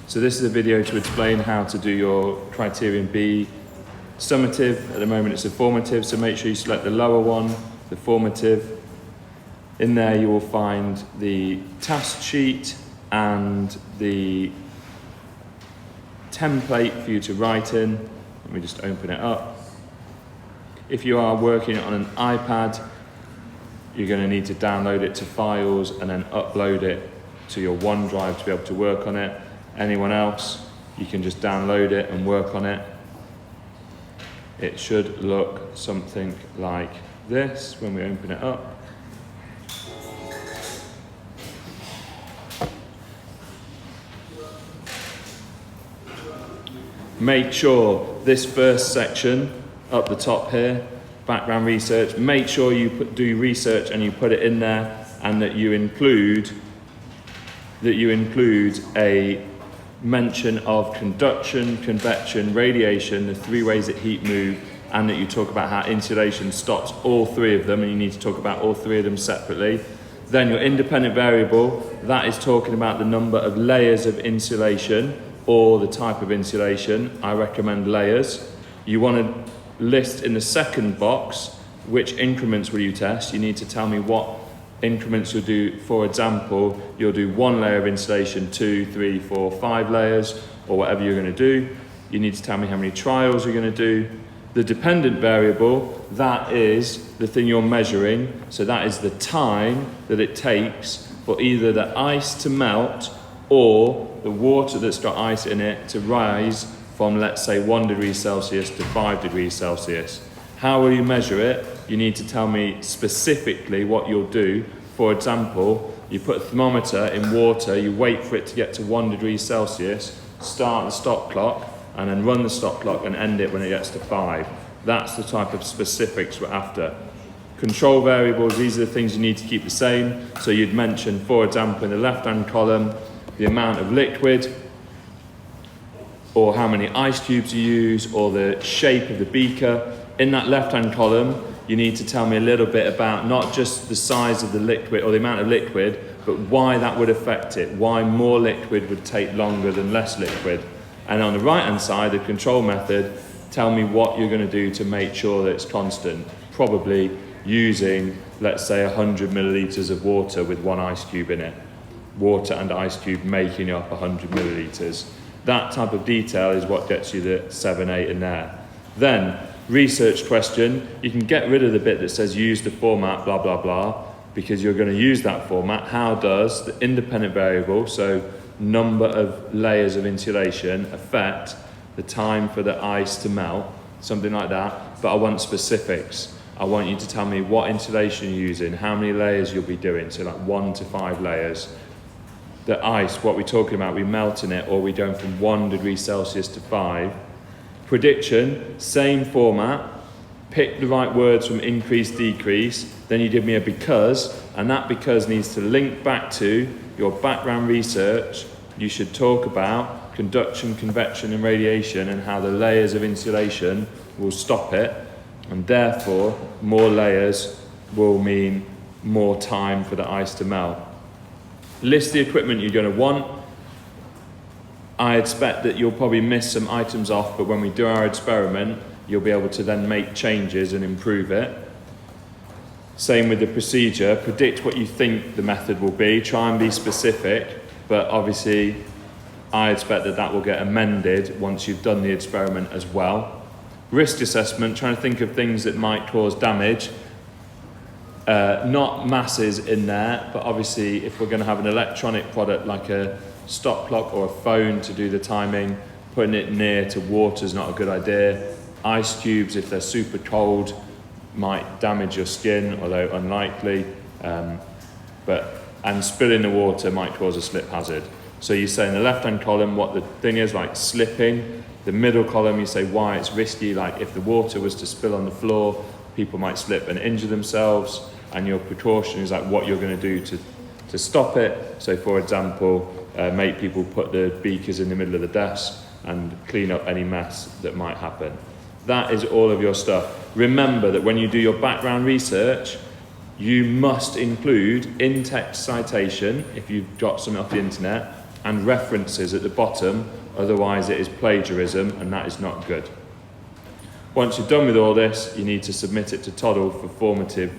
So this is a video to explain how to do your Criterion B summative. At the moment it's a formative, so make sure you select the lower one, the formative. In there you will find the task sheet and the template for you to write in. Let me just open it up. If you are working on an iPad, you're going to need to download it to files and then upload it to your OneDrive to be able to work on it. Anyone else, you can just download it and work on it. It should look something like this when we open it up. Make sure this first section up the top here, background research, make sure you do research and you put it in there, and that you include a mention of conduction, convection, radiation, the three ways that heat move, and that you talk about how insulation stops all three of them, and you need to talk about all three of them separately. Then your independent variable, that is talking about the number of layers of insulation or the type of insulation. I recommend layers. You want to list in the second box which increments will you test. You need to tell me what increments you'll do. For example, you'll do 1 layer of insulation, 2, 3, 4, 5 layers, or whatever you're going to do. You need to tell me how many trials you're going to do. The dependent variable, that is the thing you're measuring. So that is the time that it takes for either the ice to melt or the water that's got ice in it to rise from, let's say, 1 degree Celsius to 5 degrees Celsius. How will you measure it? You need to tell me specifically what you'll do. For example, you put a thermometer in water, you wait for it to get to 1 degree Celsius, start the stop clock, and then run the stop clock and end it when it gets to 5. That's the type of specifics we're after. Control variables, these are the things you need to keep the same. So you'd mention, for example, in the left-hand column, the amount of liquid, or how many ice cubes you use, or the shape of the beaker. In that left-hand column, you need to tell me a little bit about not just the size of the liquid or the amount of liquid, but why that would affect it, why more liquid would take longer than less liquid. And on the right-hand side, the control method, tell me what you're going to do to make sure that it's constant. Probably using, let's say, 100 millilitres of water with 1 ice cube in it. Water and ice cube making up 100 millilitres. That type of detail is what gets you the 7, 8 in there. Then, research question, you can get rid of the bit that says use the format, blah, blah, blah, because you're going to use that format. How does the independent variable, so number of layers of insulation, affect the time for the ice to melt? Something like that. But I want specifics. I want you to tell me what insulation you're using, how many layers you'll be doing, so like 1 to 5 layers. The ice, what we're talking about, we melting it, or we going from 1 degree Celsius to 5. Prediction, same format, pick the right words from increase, decrease, then you give me a because, and that because needs to link back to your background research. You should talk about conduction, convection and radiation, and how the layers of insulation will stop it, and therefore more layers will mean more time for the ice to melt. List the equipment you're going to want. I expect that you'll probably miss some items off, but when we do our experiment, you'll be able to then make changes and improve it. Same with the procedure. Predict what you think the method will be. Try and be specific, but obviously I expect that that will get amended once you've done the experiment as well. Risk assessment, trying to think of things that might cause damage. Not masses in there, but obviously if we're going to have an electronic product like a stop clock or a phone to do the timing, putting it near to water is not a good idea. Ice cubes, if they're super cold, might damage your skin, although unlikely. And spilling the water might cause a slip hazard. So you say in the left-hand column what the thing is, like slipping. The middle column, you say why it's risky, like if the water was to spill on the floor, people might slip and injure themselves. And your precaution is like what you're going to do to stop it. So for example, make people put the beakers in the middle of the desk and clean up any mess that might happen. That is all of your stuff. Remember that when you do your background research, you must include in-text citation, if you've got something off the internet, and references at the bottom, otherwise it is plagiarism and that is not good. Once you're done with all this, you need to submit it to Toddle for formative